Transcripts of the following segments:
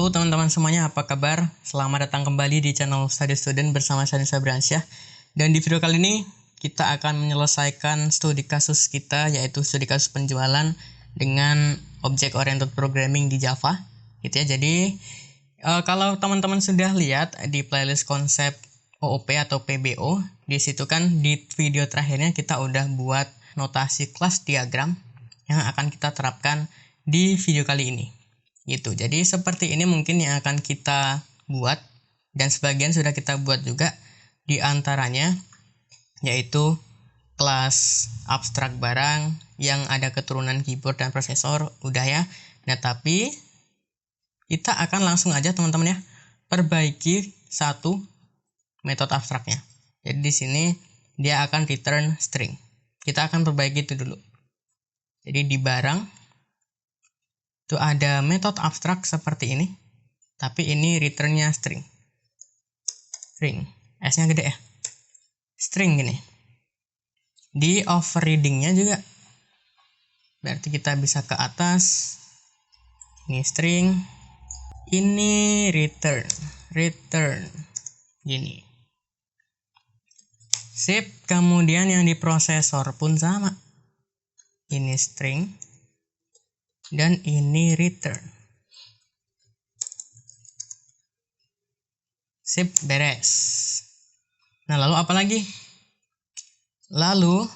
Halo teman-teman semuanya, apa kabar? Selamat datang kembali di channel Study Student bersama saya Nisa Bransyah. Dan di video kali ini kita akan menyelesaikan studi kasus kita, yaitu studi kasus penjualan dengan Object Oriented Programming di Java. Gitu ya. Jadi kalau teman-teman sudah lihat di playlist konsep OOP atau PBO, di situ kan di video terakhirnya kita udah buat notasi kelas diagram yang akan kita terapkan di video kali ini. Gitu. Jadi seperti ini mungkin yang akan kita buat, dan sebagian sudah kita buat juga, di antaranya yaitu kelas abstrak barang yang ada keturunan keyboard dan prosesor, udah ya. Nah, tapi kita akan langsung aja teman-teman ya perbaiki satu metode abstraknya. Jadi di sini dia akan return string. Kita akan perbaiki itu dulu. Jadi di barang itu ada metode abstrak seperti ini, tapi ini returnnya string. String, S-nya gede ya. String gini. Di overridingnya juga, berarti kita bisa ke atas. Ini string, ini return, gini. Sip, kemudian yang di prosesor pun sama. Ini string. Dan ini return. Sip, beres. Nah, lalu apa lagi? Lalu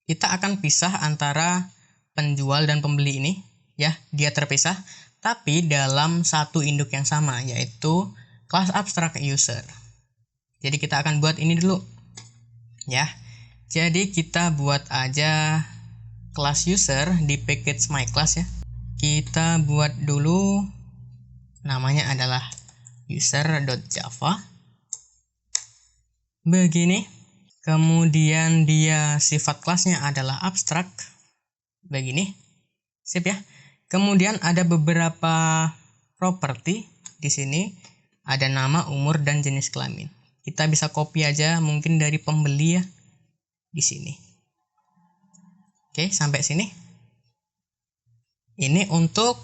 kita akan pisah antara penjual dan pembeli ini, ya, dia terpisah, tapi dalam satu induk yang sama, yaitu kelas abstrak user. Jadi kita akan buat ini dulu, ya. Jadi kita buat aja kelas user di package myClass ya. Kita buat dulu, namanya adalah user.java. Begini. Kemudian dia sifat kelasnya adalah abstrak. Begini. Sip ya. Kemudian ada beberapa properti di sini. Ada nama, umur, dan jenis kelamin. Kita bisa copy aja mungkin dari pembeli ya di sini. Oke, sampai sini. Ini untuk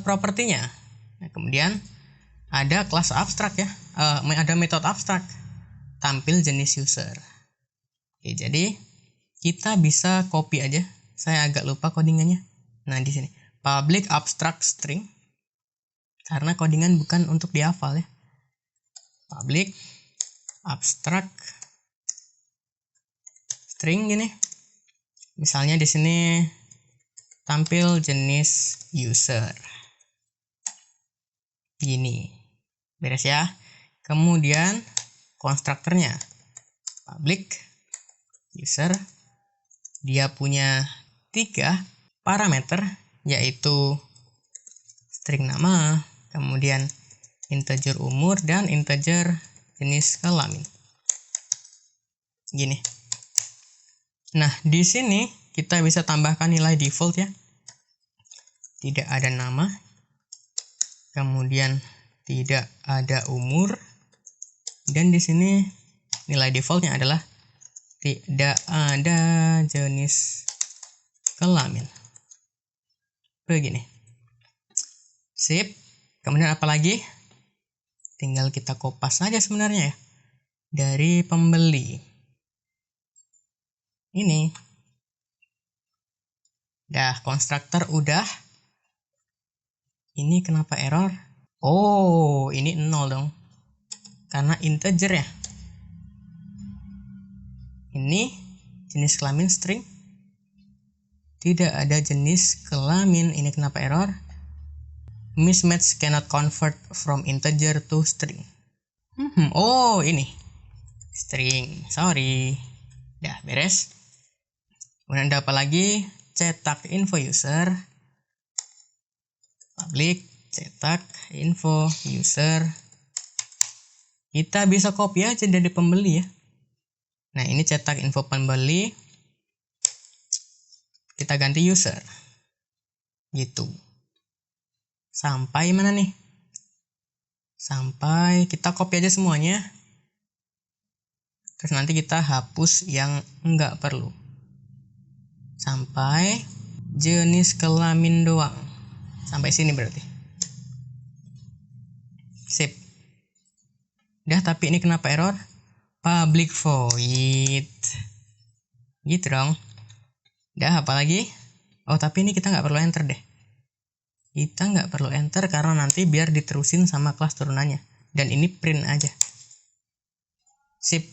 propertinya. Nah, kemudian ada kelas abstrak ya, ada metode abstrak, tampil jenis user. Oke, jadi kita bisa copy aja. Saya agak lupa codingannya. Nah, di sini public abstract string, karena codingan bukan untuk dihafal ya. Public abstract string gini. Misalnya di sini tampil jenis user. Gini. Beres ya. Kemudian konstruktornya public user. Dia punya 3 parameter, yaitu string nama, kemudian integer umur, dan integer jenis kelamin. Gini. Nah, di sini kita bisa tambahkan nilai default ya. Tidak ada nama. Kemudian tidak ada umur. Dan di sini nilai defaultnya adalah tidak ada jenis kelamin. Begini. Sip. Kemudian apa lagi? Tinggal kita kopas saja sebenarnya ya. Dari pembeli. Ini. Dah, konstruktor udah. Ini kenapa error? Oh, ini 0 dong. Karena integer ya. Ini jenis kelamin string. Tidak ada jenis kelamin. Ini kenapa error? Mismatch cannot convert from integer to string. Oh, ini. String. Sorry. Dah, beres. Kemudian ada apa lagi? Cetak info user. Public cetak info user. Kita bisa copy aja dari pembeli ya. Nah, ini cetak info pembeli. Kita ganti user. Gitu. Sampai mana nih? Sampai kita copy aja semuanya. Terus nanti kita hapus yang enggak perlu. Sampai jenis kelamin doang. Sampai sini berarti. Udah, tapi ini kenapa error? Public void. Gitu dong. Udah, apa lagi? Oh, tapi ini kita nggak perlu enter deh. Kita nggak perlu enter karena nanti biar diterusin sama kelas turunannya. Dan ini print aja. Sip.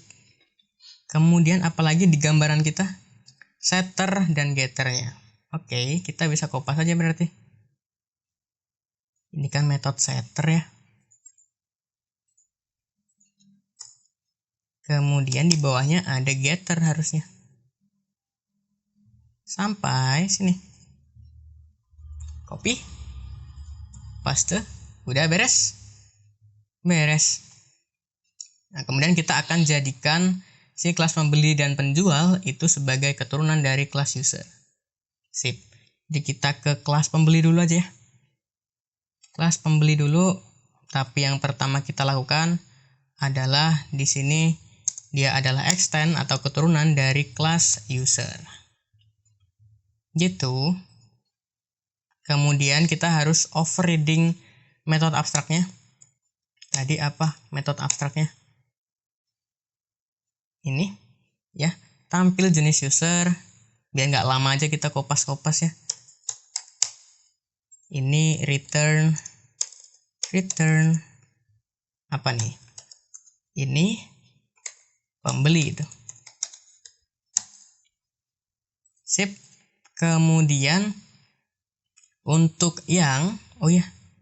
Kemudian apalagi di gambaran kita? Setter dan getternya. Oke, kita bisa kopas aja berarti. Ini kan metode setter ya. Kemudian di bawahnya ada getter harusnya. Sampai sini. Copy. Paste. Udah beres. Beres. Nah, kemudian kita akan jadikan si kelas pembeli dan penjual itu sebagai keturunan dari kelas user. Sip. Jadi kita ke kelas pembeli dulu aja ya. Kelas pembeli dulu. Tapi yang pertama kita lakukan adalah di sini dia adalah extend atau keturunan dari kelas user. Gitu. Kemudian kita harus overriding metode abstraknya. Tadi apa metode abstraknya? Ini ya, tampil jenis user. Biar nggak lama aja kita kopas-kopas ya. Ini return apa nih? Ini pembeli itu. Sip. Kemudian untuk yang, oh ya,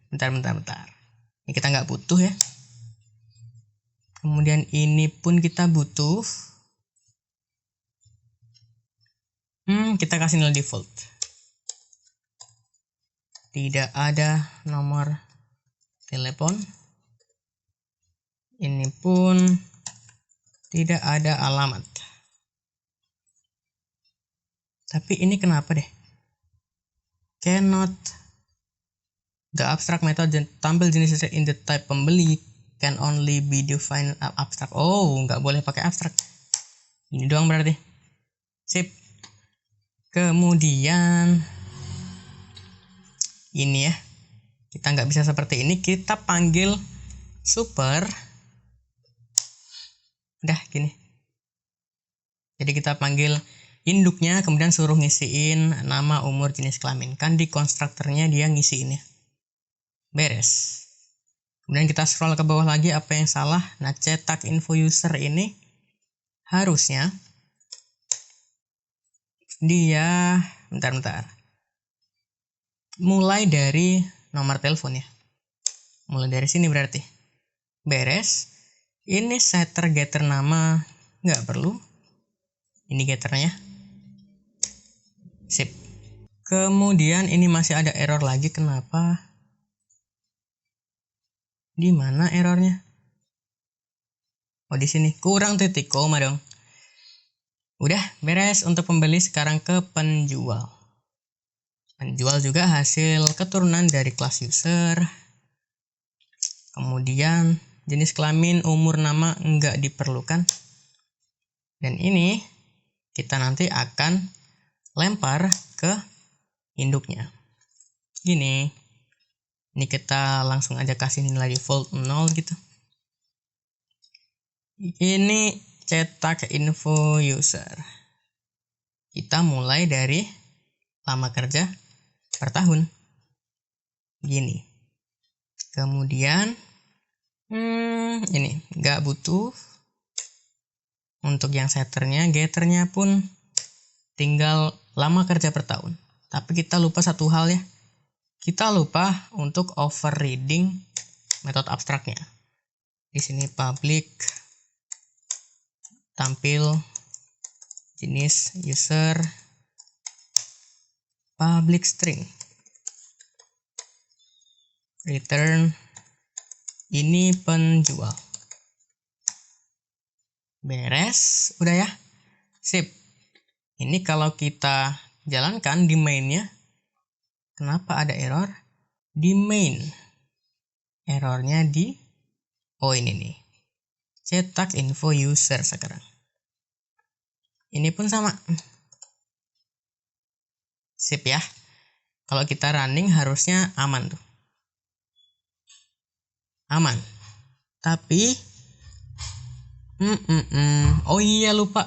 bentar. Ini kita nggak butuh ya. Kemudian ini pun kita butuh. Kita kasih nil default. Tidak ada nomor telepon. Ini pun tidak ada alamat. Tapi ini kenapa deh? Cannot. The abstract method tampil jenis user in the type pembeli can only be defined abstract. Oh, nggak boleh pakai abstrak. Ini doang berarti. Sip. Kemudian ini ya. Kita nggak bisa seperti ini. Kita panggil super. Udah gini. Jadi kita panggil induknya, kemudian suruh ngisiin nama, umur, jenis kelamin. Kan di konstruktornya dia ngisiinnya. Beres. Kemudian kita scroll ke bawah lagi, apa yang salah? Nah, cetak info user ini harusnya dia bentar. Mulai dari nomor telepon ya. Mulai dari sini berarti. Beres. Ini setter getter nama nggak perlu. Ini getternya. Sip. Kemudian ini masih ada error lagi. Kenapa? Di mana errornya? Oh, di sini. Kurang titik koma dong. Udah beres untuk pembeli. Sekarang ke penjual. Penjual juga hasil keturunan dari kelas user. Kemudian jenis kelamin, umur, nama nggak diperlukan. Dan ini kita nanti akan lempar ke induknya. Gini. Ini kita langsung aja kasih nilai default 0 gitu. Ini cetak info user. Kita mulai dari lama kerja per tahun. Gini. Kemudian ini nggak butuh. Untuk yang setternya, getternya pun tinggal lama kerja per tahun. Tapi kita lupa satu hal ya. Kita lupa untuk overriding metode abstraknya. Di sini public tampil jenis user public string return ini penjual. Beres, udah ya. Sip. Ini kalau kita jalankan di mainnya, kenapa ada error? Di main. Errornya di, oh ini nih. Cetak info user sekarang. Ini pun sama. Sip ya. Kalau kita running harusnya aman tuh. Aman. Tapi Oh iya, lupa.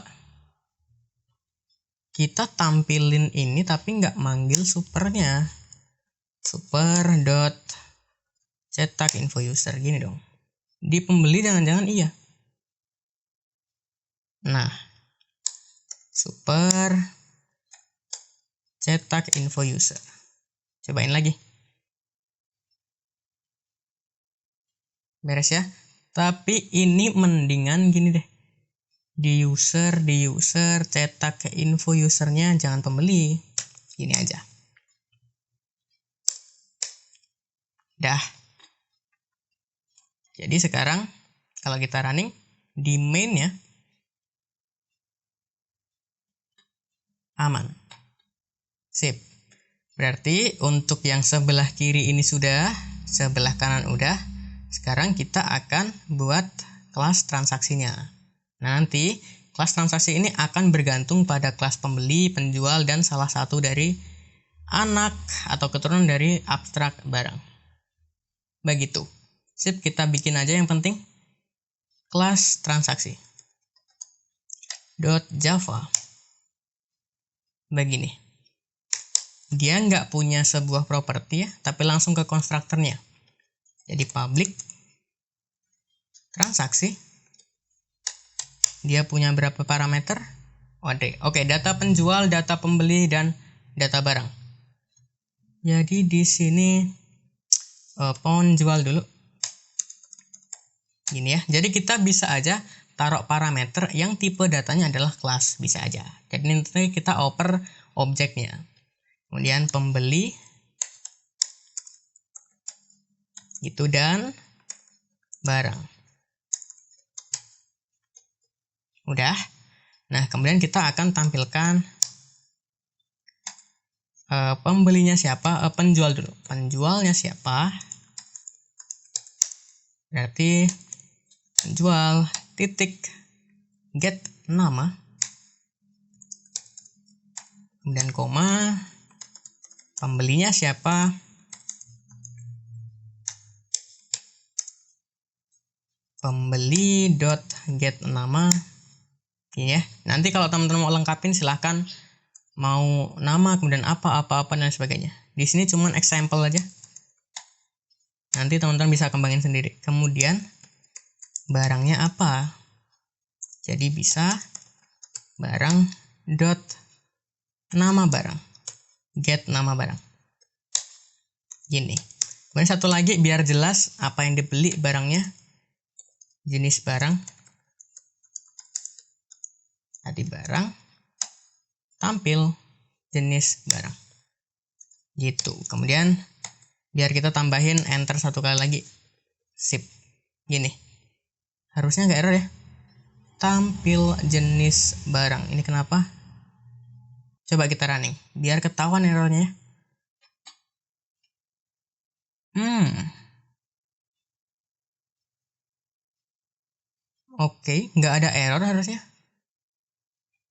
Kita tampilin ini tapi nggak manggil supernya. Super dot cetak info user, gini dong. Di pembeli jangan-jangan iya. Nah, super cetak info user. Cobain lagi. Beres ya. Tapi ini mendingan gini deh. Di user, cetak ke info usernya, jangan pembeli. Gini aja. Dah. Jadi sekarang kalau kita running di main ya, aman. Sip. Berarti untuk yang sebelah kiri ini sudah, sebelah kanan udah. Sekarang kita akan buat kelas transaksinya. Nah, nanti kelas transaksi ini akan bergantung pada kelas pembeli, penjual, dan salah satu dari anak atau keturunan dari abstrak barang. Begitu. Sip, kita bikin aja yang penting. Kelas transaksi. .java. Begini. Dia nggak punya sebuah properti ya, tapi langsung ke konstruktornya. Jadi public transaksi. Dia punya berapa parameter? Oke, data penjual, data pembeli, dan data barang. Jadi di sini penjual dulu. Gini ya. Jadi kita bisa aja taruh parameter yang tipe datanya adalah kelas, bisa aja. Jadi nanti kita oper objeknya. Kemudian pembeli gitu dan barang. Udah. Nah, kemudian kita akan tampilkan pembelinya siapa, penjual dulu. Penjualnya siapa? Berarti penjual titik get nama, kemudian koma, pembelinya siapa, pembeli dot get nama. Ini ya. Nanti kalau teman-teman mau lengkapin silahkan, mau nama kemudian apa dan sebagainya. Di sini cuman example aja. Nanti teman-teman bisa kembangin sendiri. Kemudian barangnya apa? Jadi bisa barang dot nama barang, get nama barang. Gini. Kemudian satu lagi biar jelas apa yang dibeli barangnya, jenis barang. Tadi barang, tampil jenis barang. Gitu. Kemudian biar kita tambahin enter satu kali lagi. Sip. Gini. Harusnya nggak error ya. Tampil jenis barang. Ini kenapa? Coba kita running. Biar ketahuan errornya ya. Oke, nggak ada error harusnya.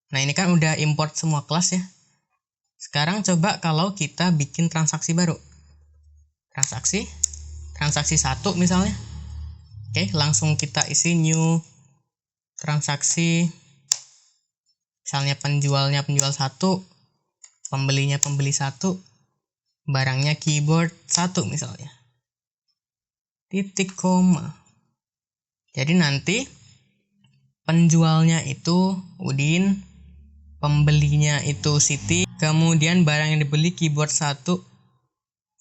Nah, ini kan udah import semua kelas ya. Sekarang coba kalau kita bikin transaksi baru. Transaksi 1 misalnya. Oke, langsung kita isi new transaksi. Misalnya penjualnya penjual 1, pembelinya pembeli 1, barangnya keyboard 1 misalnya. Titik koma. Jadi nanti penjualnya itu Udin, pembelinya itu Siti, kemudian barang yang dibeli keyboard 1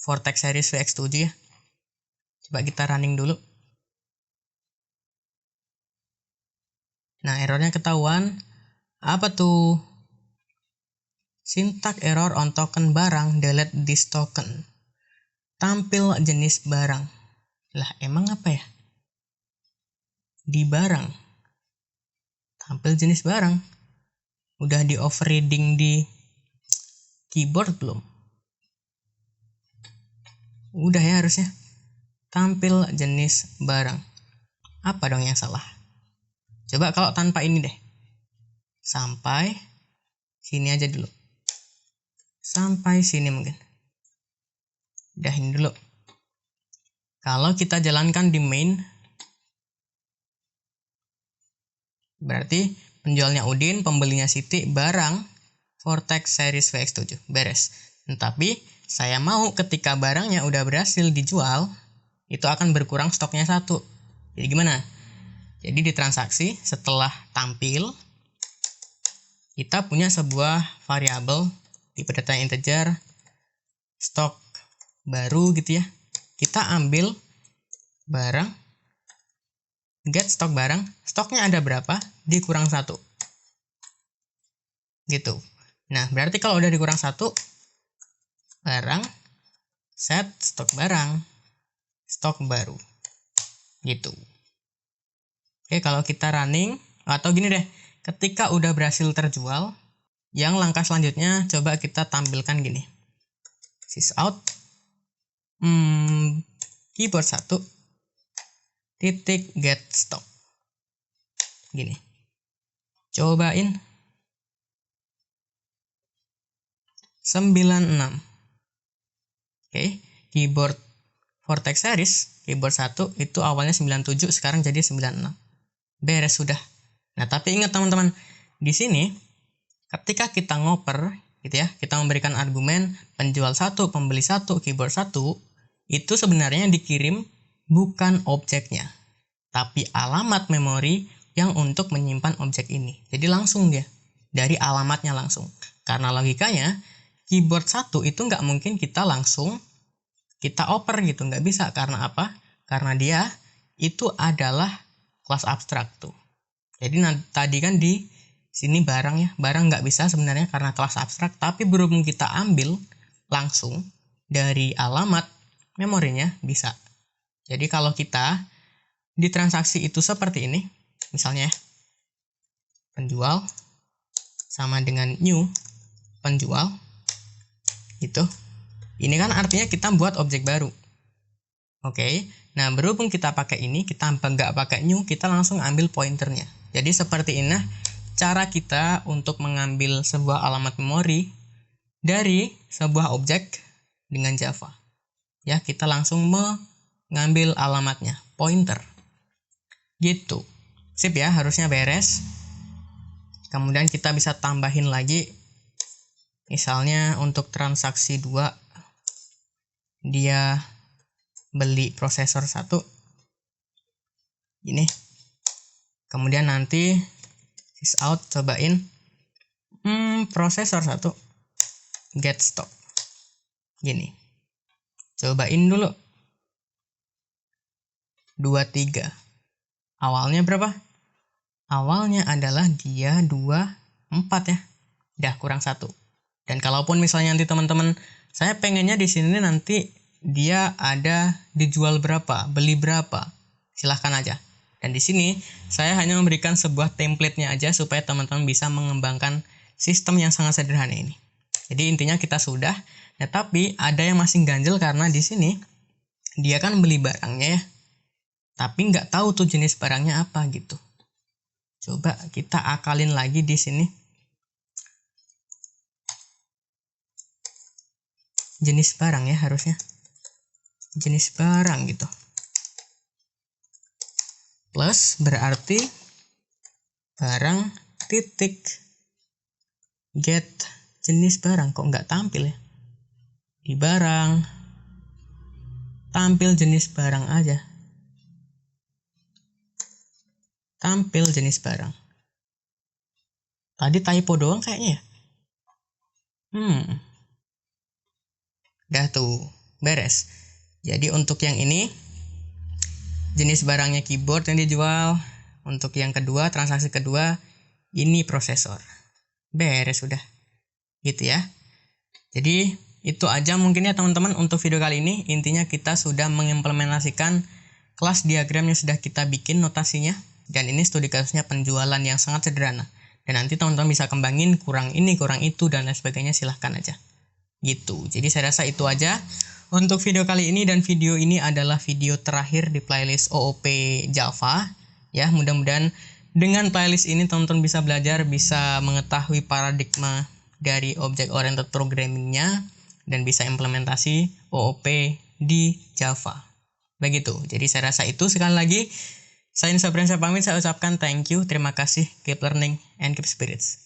Vortex series VX7 ya. Coba kita running dulu. Nah, errornya ketahuan. Apa tuh? Syntax error on token barang, delete this token. Tampil jenis barang. Lah, emang apa ya? Di barang. Tampil jenis barang. Udah di overriding di keyboard belum? Udah ya harusnya. Tampil jenis barang. Apa dong yang salah? Coba kalau tanpa ini deh. Sampai sini aja dulu. Sampai sini mungkin. Udahin dulu. Kalau kita jalankan di main, Berarti penjualnya Udin, pembelinya Siti, barang Vortex series VX7. Beres. Tapi saya mau ketika barangnya udah berhasil dijual, itu akan berkurang stoknya 1. Jadi gimana? Jadi di transaksi setelah tampil, kita punya sebuah variabel tipe data integer, stok baru gitu ya. Kita ambil barang, get stok barang, stoknya ada berapa, dikurang 1. Gitu. Nah, berarti kalau udah dikurang 1, barang, set stok barang, stok baru. Gitu. Oke, kalau kita running, atau gini deh, ketika udah berhasil terjual, yang langkah selanjutnya coba kita tampilkan gini. Sysout, keyboard 1, titik get stock. Gini. Cobain. 96. Oke, keyboard Vortex series, keyboard 1 itu awalnya 97, sekarang jadi 96. Beres sudah. Nah, tapi ingat teman-teman, di sini ketika kita ngoper gitu ya, kita memberikan argumen penjual 1, pembeli 1, keyboard 1, itu sebenarnya dikirim bukan objeknya, tapi alamat memori yang untuk menyimpan objek ini. Jadi langsung dia, dari alamatnya langsung. Karena logikanya, keyboard 1 itu nggak mungkin kita langsung kita oper gitu, nggak bisa. Karena apa? Karena dia itu adalah kelas abstrak tuh. Jadi tadi kan di sini barang ya, barang nggak bisa sebenarnya karena kelas abstrak, tapi berhubung kita ambil langsung dari alamat memorinya bisa. Jadi kalau kita di transaksi itu seperti ini, misalnya penjual sama dengan new penjual, gitu. Ini kan artinya kita buat objek baru. Oke, nah berhubung kita pakai ini, kita nggak pakai new, kita langsung ambil pointernya. Jadi seperti ini cara kita untuk mengambil sebuah alamat memori dari sebuah objek dengan Java. Ya, kita langsung mengambil alamatnya, pointer. Gitu. Sip ya, harusnya beres. Kemudian kita bisa tambahin lagi. Misalnya untuk transaksi 2, dia beli prosesor 1. Ini. Kemudian nanti sysout cobain prosesor 1 get stock. Gini. Cobain dulu. 23. Awalnya berapa? Awalnya adalah dia 24 ya. Udah kurang 1. Dan kalaupun misalnya nanti teman-teman, saya pengennya di sini nanti dia ada dijual berapa, beli berapa, silahkan aja. Dan di sini saya hanya memberikan sebuah template-nya aja supaya teman-teman bisa mengembangkan sistem yang sangat sederhana ini. Jadi intinya kita sudah, nah, tapi ada yang masih ganjel karena di sini dia kan beli barangnya ya, tapi nggak tahu tuh jenis barangnya apa gitu. Coba kita akalin lagi di sini. Jenis barang ya harusnya. Jenis barang gitu. Plus berarti barang titik get jenis barang. Kok nggak tampil ya? Di barang tampil jenis barang aja. Tampil jenis barang. Tadi typo doang kayaknya ya. Udah tuh, beres. Jadi untuk yang ini, jenis barangnya keyboard yang dijual. Untuk yang kedua, transaksi kedua, ini prosesor. Beres sudah. Gitu ya. Jadi itu aja mungkin ya teman-teman untuk video kali ini. Intinya kita sudah mengimplementasikan kelas diagram yang sudah kita bikin notasinya. Dan ini studi kasusnya penjualan yang sangat sederhana. Dan nanti teman-teman bisa kembangin kurang ini, kurang itu, dan lain sebagainya, silahkan aja. Gitu. Jadi saya rasa itu aja untuk video kali ini, dan video ini adalah video terakhir di playlist OOP Java. Ya, mudah-mudahan dengan playlist ini teman-teman bisa belajar, bisa mengetahui paradigma dari object oriented programming-nya dan bisa implementasi OOP di Java. Begitu. Jadi saya rasa itu sekali lagi. Saya Nisa Briansyah pamit, saya ucapkan thank you, terima kasih, keep learning, and keep spirits.